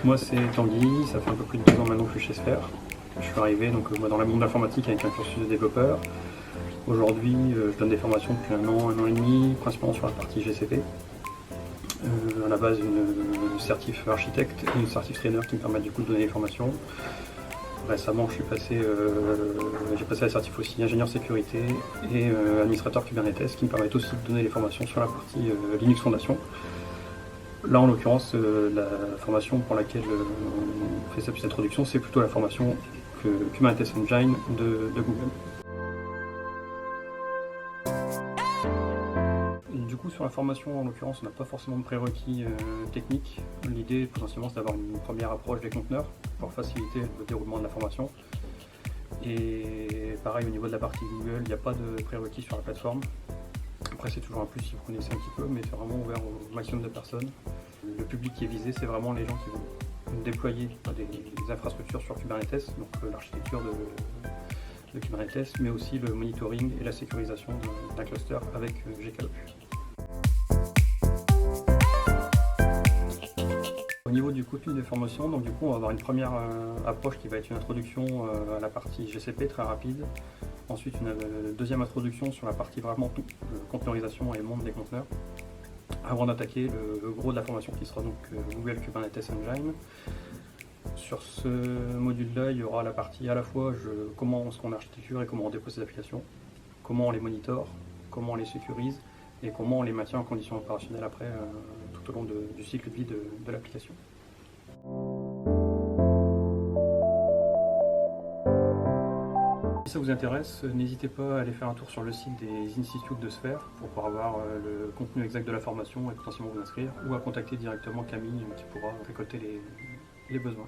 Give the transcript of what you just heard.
Moi c'est Tanguy, ça fait un peu plus de 2 ans maintenant que je suis chez Sphère. Je suis arrivé dans le monde de l'informatique avec un cursus de développeur. Aujourd'hui je donne des formations depuis un an et demi, principalement sur la partie GCP. À la base une certif architecte et une certif trainer qui me permettent du coup de donner des formations. Récemment j'ai passé la certif aussi ingénieur sécurité et administrateur Kubernetes qui me permettent aussi de donner des formations sur la partie Linux Foundation. Là, en l'occurrence, la formation pour laquelle on fait cette petite introduction, c'est plutôt la formation Kubernetes Engine de Google. Du coup, sur la formation, en l'occurrence, on n'a pas forcément de prérequis techniques. L'idée, potentiellement, c'est d'avoir une première approche des conteneurs pour faciliter le déroulement de la formation. Et pareil, au niveau de la partie Google, il n'y a pas de prérequis sur la plateforme. Après, c'est toujours un plus si vous connaissez un petit peu, mais c'est vraiment ouvert au maximum de personnes. Le public qui est visé, c'est vraiment les gens qui vont déployer des infrastructures sur Kubernetes, donc l'architecture de Kubernetes, mais aussi le monitoring et la sécurisation d'un cluster avec GKE. Au niveau du contenu des formations, donc du coup, on va avoir une première approche qui va être une introduction à la partie GCP très rapide. Ensuite, une deuxième introduction sur la partie vraiment conteneurisation et monde des conteneurs, avant d'attaquer le gros de la formation qui sera donc Google Kubernetes Engine. Sur ce module-là, il y aura la partie à la fois comment on se rend architecture et comment on dépose ces applications, comment on les monitore, comment on les sécurise et comment on les maintient en conditions opérationnelles après tout au long du cycle de vie de l'application. Si ça vous intéresse, n'hésitez pas à aller faire un tour sur le site des instituts de Sphère pour pouvoir avoir le contenu exact de la formation et potentiellement vous inscrire, ou à contacter directement Camille qui pourra récolter les besoins.